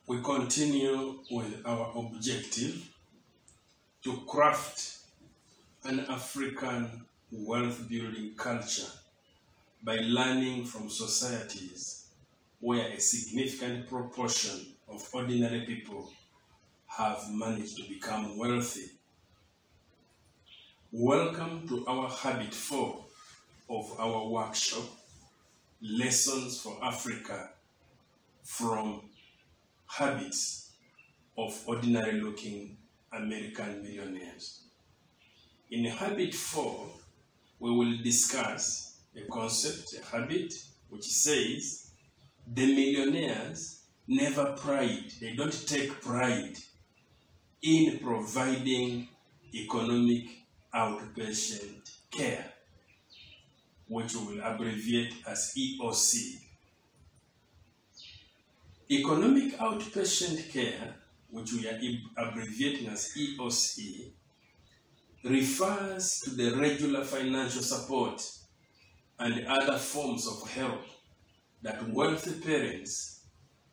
We continue with our objective to craft an African wealth building culture by learning from societies where a significant proportion of ordinary people have managed to become wealthy. Welcome to our Habit 4 of our workshop, Lessons for Africa from Habits of Ordinary Looking American Millionaires. In Habit 4, we will discuss a concept, a habit, which says the millionaires never pride, they don't take pride in providing economic outpatient care, which we will abbreviate as EOC. Economic outpatient care, which we are abbreviating as EOC, refers to the regular financial support and other forms of help that wealthy parents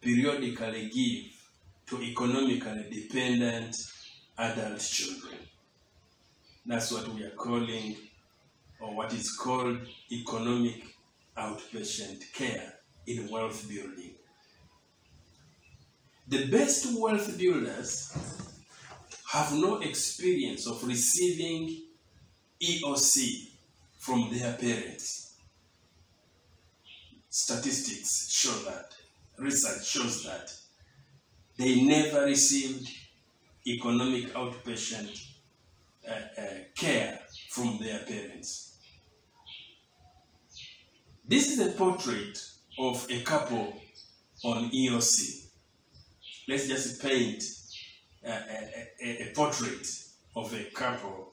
periodically give to economically dependent adult children. That's what we are calling, or what is called, economic outpatient care in wealth building. The best wealth builders have no experience of receiving EOC from their parents. Statistics show that, research shows that they never received economic outpatient care from their parents. This is a portrait of a couple on EOC. Let's just paint a portrait of a couple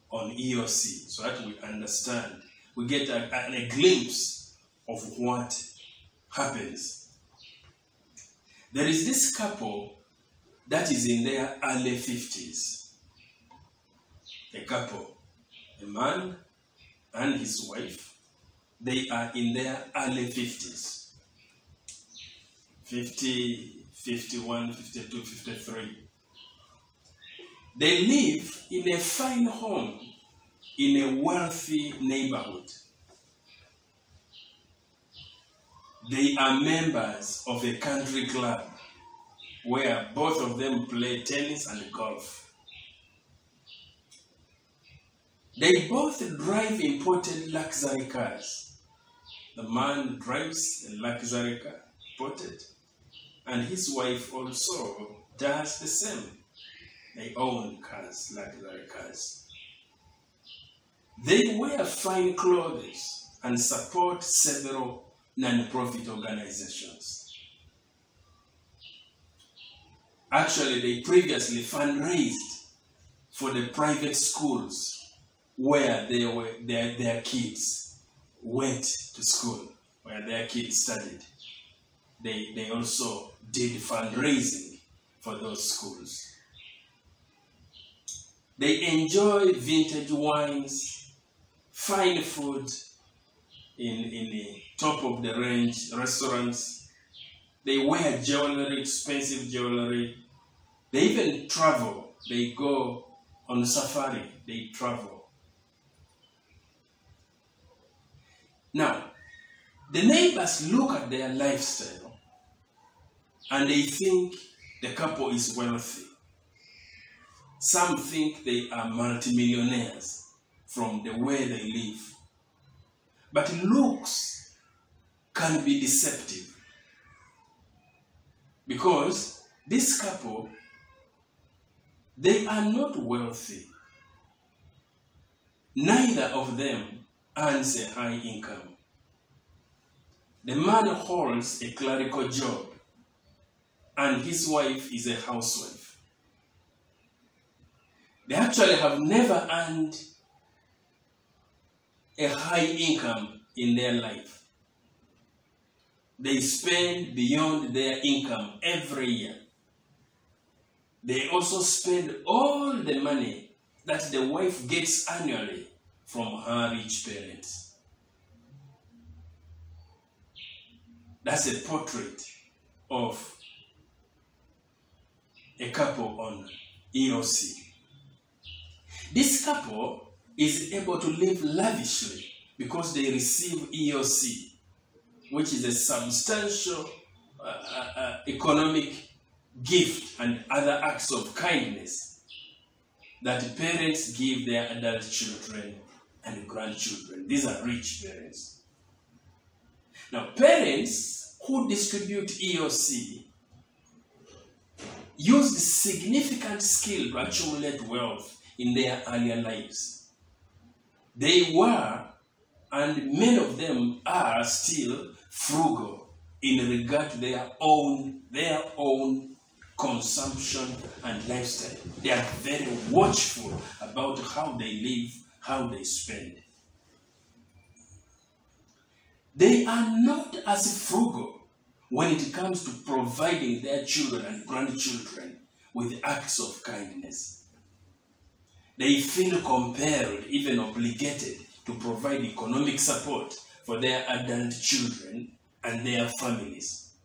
on EOC so that we understand, we get a glimpse of what happens. There is this couple that is in their early 50s. A couple, a man and his wife, they are in their early 50s. 50, 51, 52, 53. They live in a fine home in a wealthy neighborhood. They are members of a country club where both of them play tennis and golf. They both drive imported luxury cars. The man drives a luxury car, imported, and his wife also does the same. They own cars, luxury cars. They wear fine clothes and support several non-profit organizations. Actually, they previously fundraised for the private schools where their kids went to school, where their kids studied. They also did fundraising for those schools. They enjoy vintage wines, fine food in the top of the range restaurants. They wear jewelry, expensive jewelry. They even travel. They go on safari. They travel. Now, the neighbors look at their lifestyle and they think the couple is wealthy. Some think they are multimillionaires from the way they live. But looks can be deceptive, because this couple, they are not wealthy. Neither of them earns a high income. The man holds a clerical job and his wife is a housewife. They actually have never earned a high income in their life. They spend beyond their income every year. They also spend all the money that the wife gets annually from her rich parents. That's a portrait of a couple on EOC. This couple is able to live lavishly because they receive EOC, which is a substantial economic gift and other acts of kindness that parents give their adult children and grandchildren. These are rich parents. Now, parents who distribute EOC use significant skill to accumulate wealth in their earlier lives. They were, and many of them are still, frugal in regard to their own consumption and lifestyle. They are very watchful about how they live, how they spend. They are not as frugal when it comes to providing their children and grandchildren with acts of kindness. They feel compelled, even obligated, to provide economic support for their adult children and their families.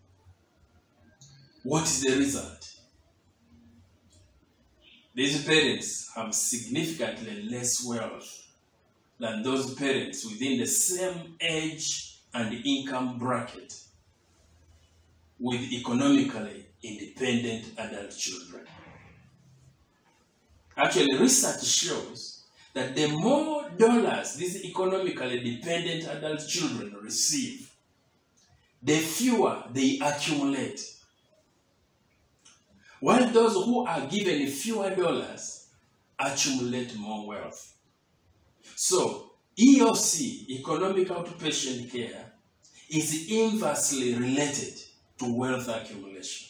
What is the result? These parents have significantly less wealth than those parents within the same age and income bracket with economically independent adult children. Actually, research shows that the more dollars these economically dependent adult children receive, the fewer they accumulate. While those who are given fewer dollars accumulate more wealth. So, EOC, economic outpatient care, is inversely related to wealth accumulation.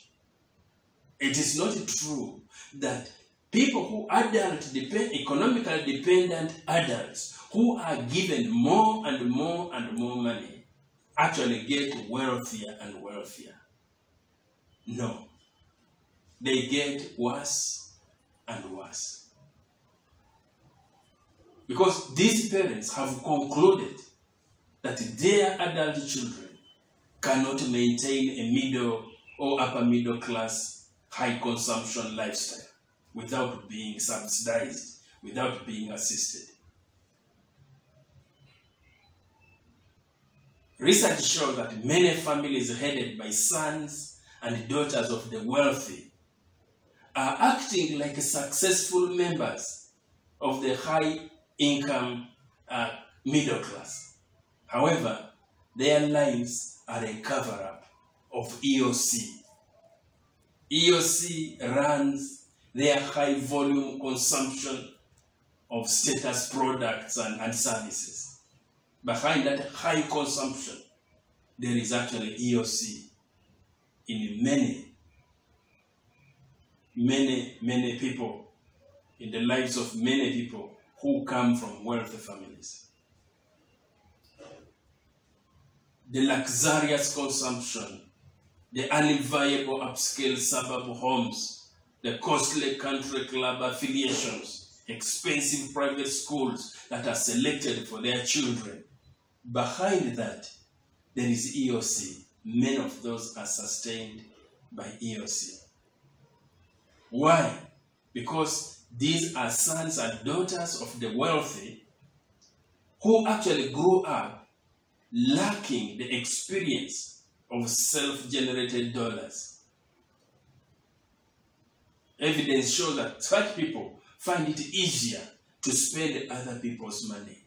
It is not true that people who are economically dependent adults who are given more and more and more money actually get wealthier and wealthier. No. They get worse and worse. Because these parents have concluded that their adult children cannot maintain a middle or upper middle class high consumption lifestyle without being subsidized, without being assisted. Research shows that many families headed by sons and daughters of the wealthy are acting like successful members of the high-income middle class. However, their lives are a cover-up of EOC. EOC runs their high-volume consumption of status products and services. Behind that high consumption, there is actually EOC in many people, in the lives of many people who come from wealthy families. The luxurious consumption, the unviable upscale suburb homes, the costly country club affiliations, expensive private schools that are selected for their children. Behind that, there is EOC. Many of those are sustained by EOC. Why? Because these are sons and daughters of the wealthy who actually grew up lacking the experience of self-generated dollars. Evidence shows that such people find it easier to spend other people's money.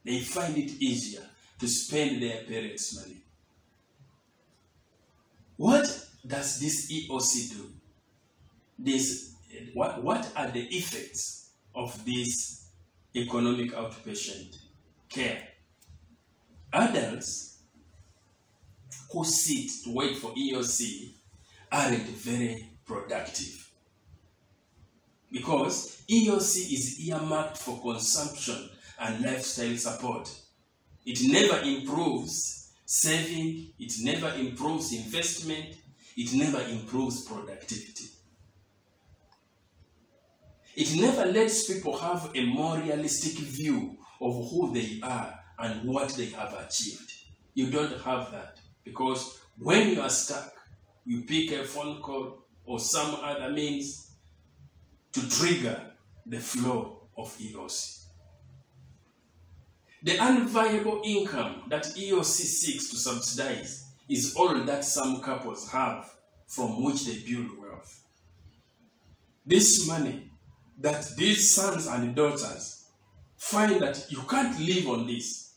They find it easier to spend their parents' money. What does this EOC do? What are the effects of this economic outpatient care? Adults who sit to wait for EOC aren't very productive because EOC is earmarked for consumption and lifestyle support. It never improves saving, it never improves investment, it never improves productivity. It never lets people have a more realistic view of who they are and what they have achieved. You don't have that because when you are stuck, you pick a phone call, or some other means to trigger the flow of EOC. The unviable income that EOC seeks to subsidize is all that some couples have from which they build wealth. This money that these sons and daughters find that you can't live on this,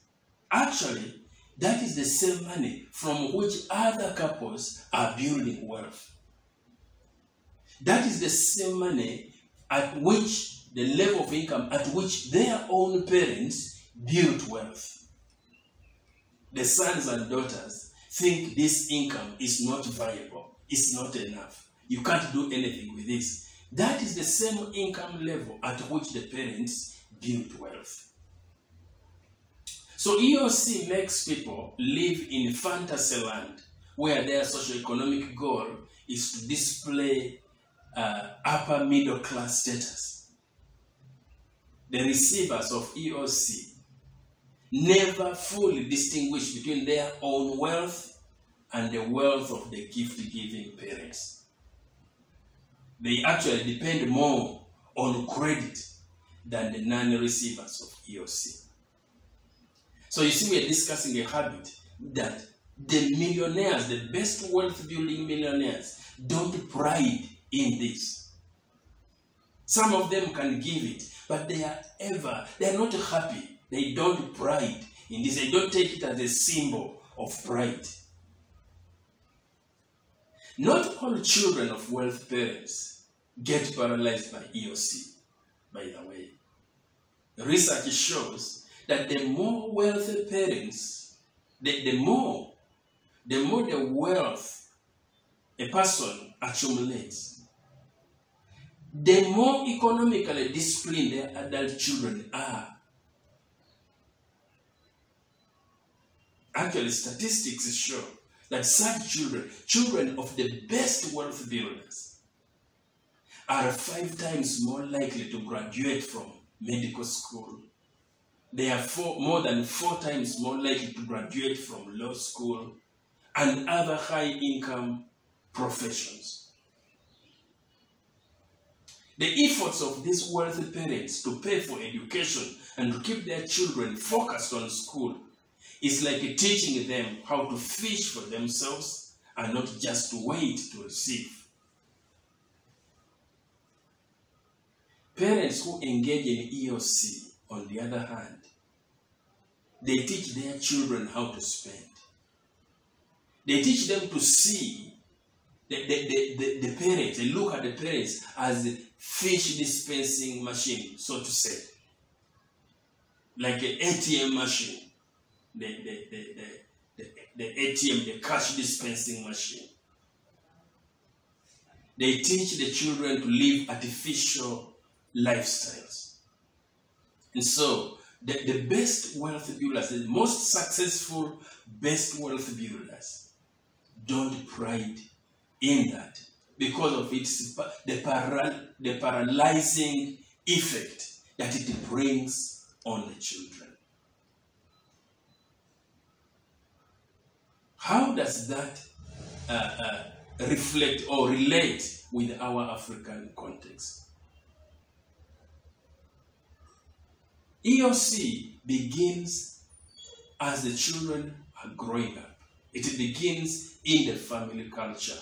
actually, that is the same money from which other couples are building wealth. That is the same money at which the level of income at which their own parents built wealth. The sons and daughters think this income is not viable, it's not enough. You can't do anything with this. That is the same income level at which the parents built wealth. So EOC makes people live in fantasy land where their socio-economic goal is to display upper middle class status. The receivers of EOC never fully distinguish between their own wealth and the wealth of the gift-giving parents. They actually depend more on credit than the non-receivers of EOC. So you see, we are discussing a habit that the millionaires, the best wealth-building millionaires, don't pride in this. Some of them can give it, but they are not happy. They don't pride in this. They don't take it as a symbol of pride. Not all children of wealth parents get paralyzed by EOC, by the way. Research shows that the more wealthy parents, the more the wealth a person accumulates, the more economically disciplined their adult children are. Actually, statistics show that such children of the best wealth builders, are 5 times more likely to graduate from medical school. They are more than 4 times more likely to graduate from law school and other high-income professions. The efforts of these wealthy parents to pay for education and to keep their children focused on school is like teaching them how to fish for themselves and not just to wait to receive. Parents who engage in EOC, on the other hand, they teach their children how to spend. They teach them to see the parents, they look at the parents as a fish dispensing machine, so to say. Like an ATM machine. The ATM, the cash dispensing machine. They teach the children to live artificial lifestyles. And so, the best wealth builders, the most successful best wealth builders, don't pride in that because of its the paralyzing effect that it brings on the children. How does that reflect or relate with our African context? EOC begins as the children are growing up. It begins in the family culture.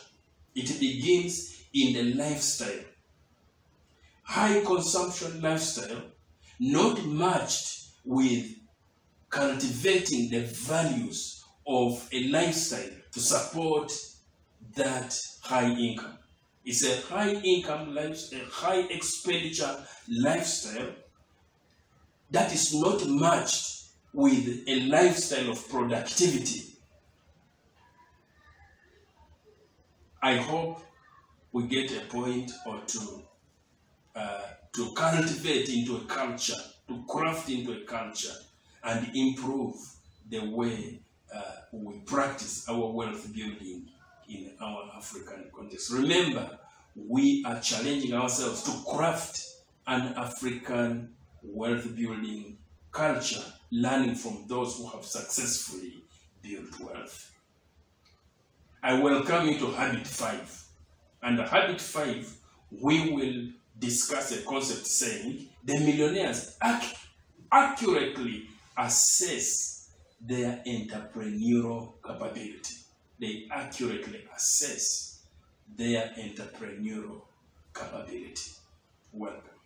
It begins in the lifestyle. High consumption lifestyle, not matched with cultivating the values of a lifestyle to support that high income. It's a high income lifestyle, a high expenditure lifestyle that is not matched with a lifestyle of productivity. I hope we get a point or two to cultivate into a culture, to craft into a culture, and improve the way we practice our wealth building in our African context. Remember, we are challenging ourselves to craft an African wealth building culture, learning from those who have successfully built wealth. I welcome you to Habit 5. Under habit 5, we will discuss a concept saying the millionaires accurately assess their entrepreneurial capability. They accurately assess their entrepreneurial capability. Welcome.